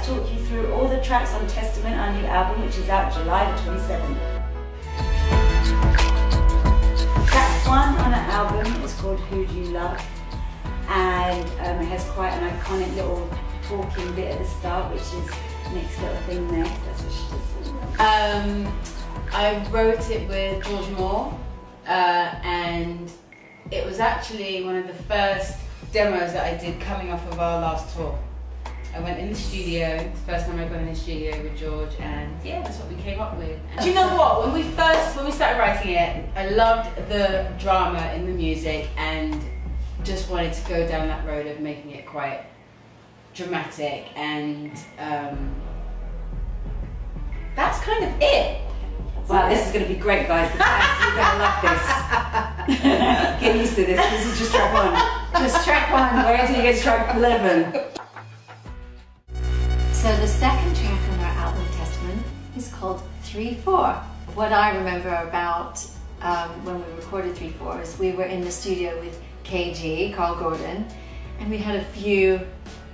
to talk you through all the tracks on Testament, our new album, which is out July the 27th. Track 1 on our album is called Who Do You Love? And it has quite an iconic little talking bit at the start, which is Nick's little thing there. That's what she just I wrote it with George Moore, and it was actually one of the first demos that I did coming off of our last tour. I went in the studio, it's the first time I've gone in the studio with George, and yeah, that's what we came up with. Do you know what? When we started writing it, I loved the drama in the music and just wanted to go down that road of making it quite dramatic, and that's kind of it. Wow, this is going to be great, guys. The fans, you're going to love this. Get used to this. This is just track 1. Just track 1. Wait until you get to track 11. So the second track on our album Testament is called 3/4. What I remember about when we recorded 3/4 is we were in the studio with KG, Carl Gordon, and we had a few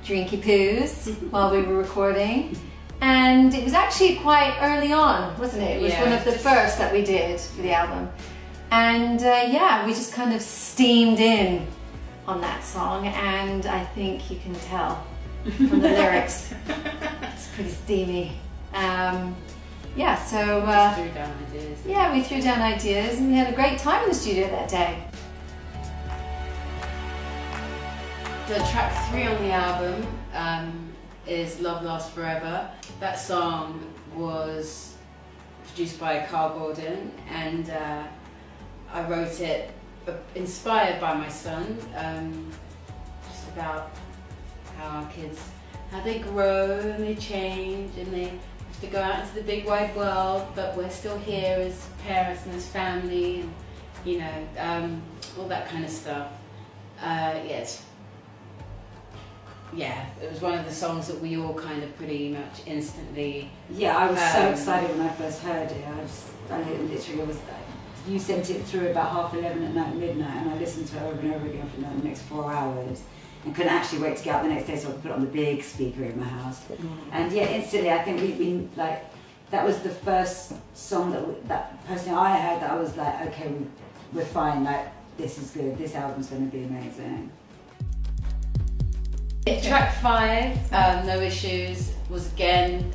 drinky poos while we were recording. And it was actually quite early on, wasn't it? It was one of the first that we did for the album. And we just kind of steamed in on that song, and I think you can tell from the lyrics. It's pretty steamy. We threw down ideas. Yeah, we threw down ideas, and we had a great time in the studio that day. The track 3 on the album is Love Lasts Forever. That song was produced by Carl Gordon, and I wrote it inspired by my son, just about how our kids, how they grow and they change and they have to go out into the big wide world, but we're still here as parents and as family, and you know, all that kind of stuff. It was one of the songs that we all kind of pretty much instantly. Yeah, I was so excited when I first heard it. You sent it through about 11:30 at night, midnight, and I listened to it over and over again for the next 4 hours, and couldn't actually wait to get out the next day so I could put it on the big speaker in my house. And yeah, instantly I think we like, that was the first song that personally I heard that I was like, okay, we're fine. Like, this is good. This album's going to be amazing. Track 5, No Issues, was again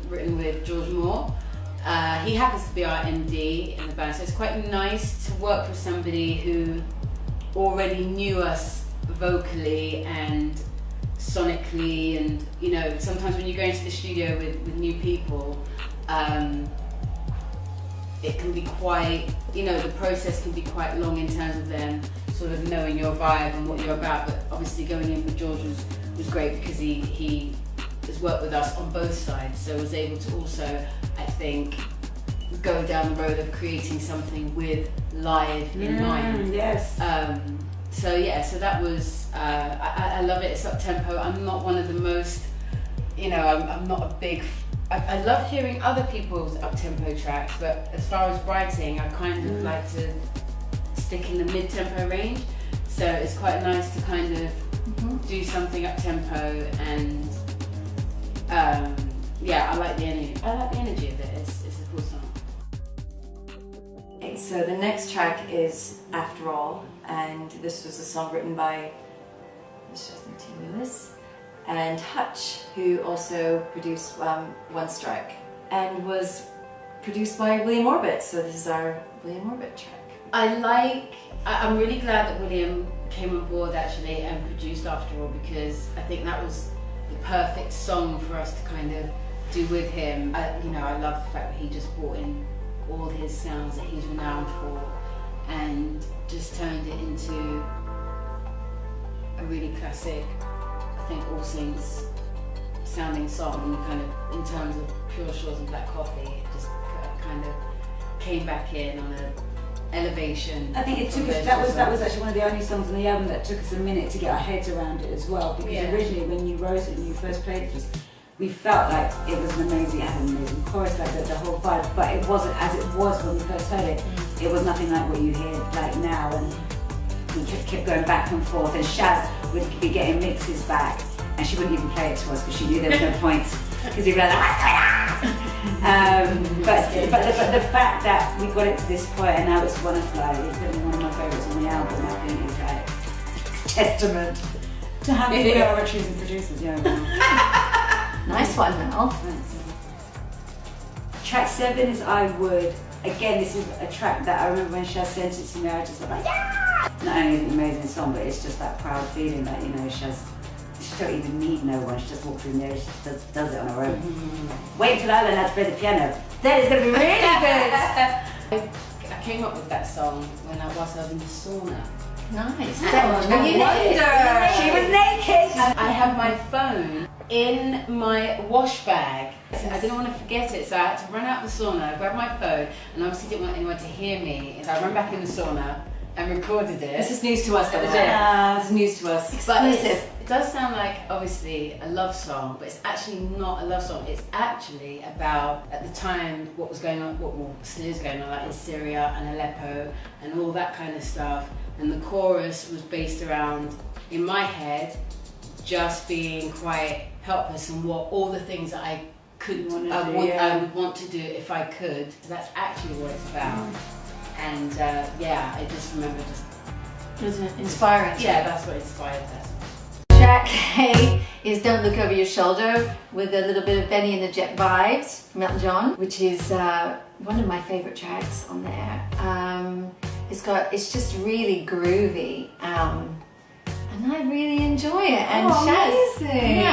written with George Moore. He happens to be our MD in the band, so it's quite nice to work with somebody who already knew us vocally and sonically, and you know, sometimes when you go into the studio with new people, it can be quite, you know, the process can be quite long in terms of them sort of knowing your vibe and what you're about. But obviously going in with George was great because he has worked with us on both sides, so was able to also, I think, go down the road of creating something with live in mind. Yes. So that was, I love it. It's up tempo. I'm not one of the most, you know, I'm not a big, I love hearing other people's up tempo tracks, but as far as writing, I kind of like to stick in the mid tempo range. So it's quite nice to kind of do something up tempo, and I like the energy. I like the energy of it. It's a cool song. Okay, so the next track is After All, and this was a song written by Mr. T. Lewis and Hutch, who also produced One Strike, and was produced by William Orbit. So this is our William Orbit track. I'm really glad that William came on board actually and produced After All, because I think that was the perfect song for us to kind of do with him. I love the fact that he just brought in all his sounds that he's renowned for and just turned it into a really classic, I think, All Saints sounding song, kind of in terms of Pure Shores and Black Coffee. It just kind of came back in on an elevation. I think it took us, that was actually one of the only songs on the album that took us a minute to get our heads around it as well, because originally when you wrote it and you first played it, we felt like it was an amazing chorus, like the whole vibe, but it wasn't as it was when we first heard it. It was nothing like what you hear like now, and we kept going back and forth, and Shaz would be getting mixes back, and she wouldn't even play it to us because she knew there was no point because we'd be like, what's going on? But the fact that we got it to this point and now it's one of one of my favourites on the album, I think is like testament to how good we are at choosing producers. Nice one, Mel. Thanks. Track 7 is I Would. Again, this is a track that I remember when Shaz sent it to me, I was just like, yeah! Not only is it an amazing song, but it's just that proud feeling that, Shaz, she don't even need no one, she just walks in there, she just does it on her own. Mm-hmm. Wait until I learn how to play the piano. That is going to be really good! I came up with that song whilst I was in the sauna. Nice. She was naked! I had my phone in my wash bag. I didn't want to forget it, so I had to run out the sauna, grab my phone, and obviously didn't want anyone to hear me. So I ran back in the sauna and recorded it. This is news to us, by the way. This is news to us. But it does sound like, obviously, a love song, but it's actually not a love song. It's actually about, at the time, what was going on, what still is going on, like in Syria and Aleppo and all that kind of stuff. And the chorus was based around, in my head, just being quite helpless and what all the things that I I would want to do if I could. So that's actually what it's about. And I just remember it was inspiring. Yeah, that's what inspired us. Track A is Don't Look Over Your Shoulder with a little bit of Benny and the Jet vibes from Elton John, which is one of my favourite tracks on there. It's just really groovy. And I really enjoy it. And amazing!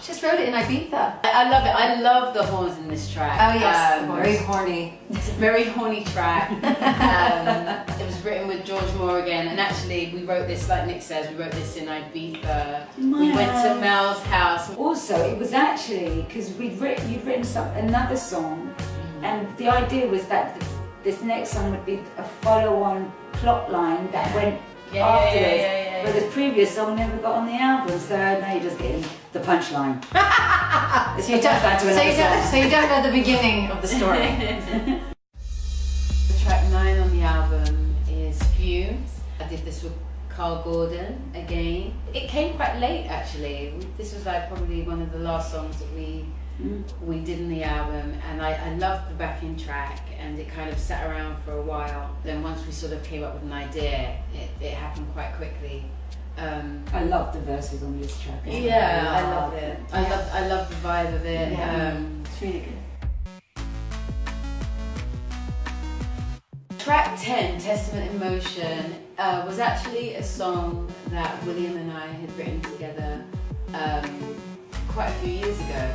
Shaz wrote it in Ibiza. I love it. I love the horns in this track. Oh yes, very horny. It's a very horny track. It was written with George Morgan, and actually we wrote this, like Nick says, we wrote this in Ibiza. We went to Mel's house. Also, it was actually because you'd written another song, and the idea was that this next song would be a follow-on plot line that went afterwards, but the previous song never got on the album, so now you're just getting the punchline. So you don't know the beginning of the story. Track 9 on the album is Fumes. I did this with Carl Gordon again. It came quite late actually. This was like probably one of the last songs that we did in the album, and I loved the backing track, and it kind of sat around for a while. Then once we sort of came up with an idea, it happened quite quickly. I love the verses on this track. Yeah, I love it. I love the vibe of it. Yeah. It's really good. Track 10, Testament in Motion, was actually a song that William and I had written together quite a few years ago.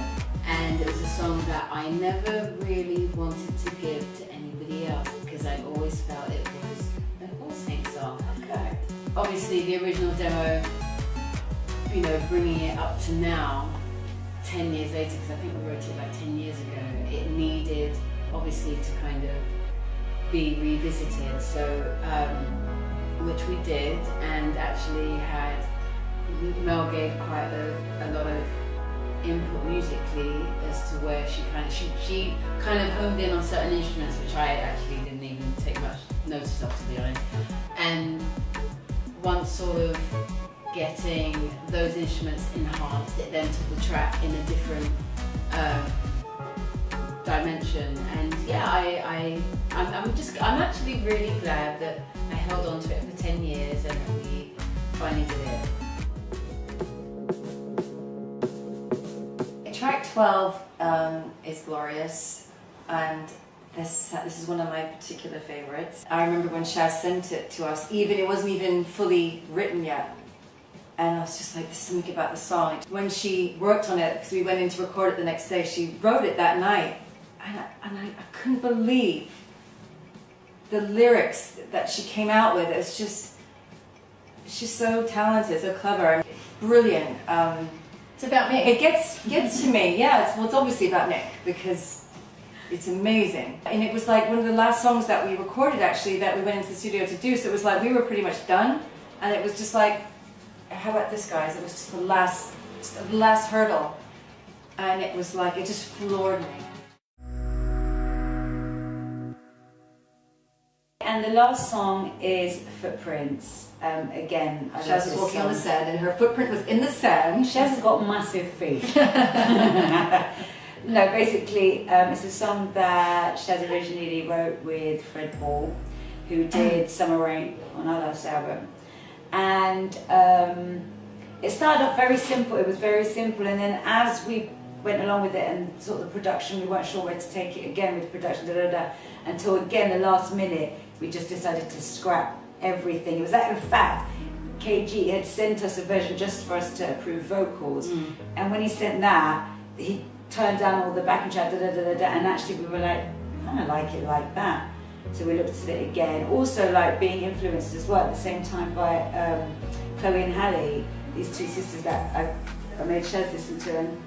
And it was a song that I never really wanted to give to anybody else because I always felt it was an All Saints song. Okay. Obviously, the original demo, bringing it up to now, 10 years later, because I think we wrote it like 10 years ago, it needed, obviously, to kind of be revisited. So, which we did, and actually Mel gave quite a lot of input musically as to where she kind of honed in on certain instruments which I actually didn't even take much notice of, to be honest. And once sort of getting those instruments enhanced, it then took the track in a different dimension. And yeah, I'm actually really glad that I held on to it for 10 years and that we finally did it. Track 12 is glorious, and this is one of my particular favorites. I remember when Shaz sent it to us, it wasn't even fully written yet, and I was just like, there's something about the song. When she worked on it, because we went in to record it the next day, she wrote it that night, and I couldn't believe the lyrics that she came out with. She's so talented, so clever, brilliant. It's about me. It gets to me, yeah. It's obviously about Nick because it's amazing. And it was like one of the last songs that we recorded actually that we went into the studio to do. So it was like we were pretty much done, and it was just like, how about this, guys? It was just the last hurdle, and it was like it just floored me. And And the last song is Footprints. Again, I love Shaz this was walking on the song. sand and her footprint was in the sand. Shaz has got massive feet. No, basically, it's a song that Shaz originally wrote with Fred Ball, who did Summer Rain on our last album. And it started off very simple. It was very simple, and then as we went along with it and sort of the production, we weren't sure where to take it again with production, until again the last minute we just decided to scrap everything. It was that, in fact, KG had sent us a version just for us to approve vocals, and when he sent that, he turned down all the backing track, and actually we were like, I don't like it like that. So we looked at it again. Also, like being influenced as well at the same time by Chloe and Halle, these two sisters that I made Shaz listen to, and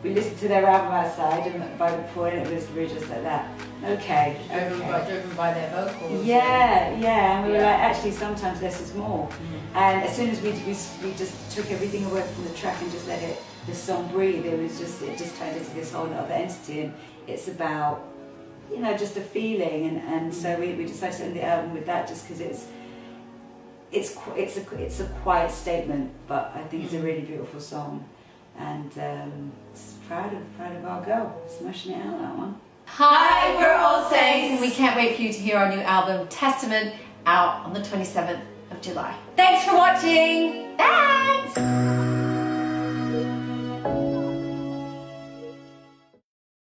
we listened to their album outside, and by the point we were just like that. Okay. Driven by their vocals. Yeah, and we were like, actually, sometimes less is more. And as soon as we just took everything away from the track and just let the song breathe, it just turned into this whole other entity, and it's about, you know, just a feeling, and so we decided to end the album with that, just because it's a quiet statement, but I think it's a really beautiful song, and proud of our girl, smashing it out, that one. Hi, we're All Saints, and we can't wait for you to hear our new album, Testament, out on the 27th of July. Thanks for watching. Thanks.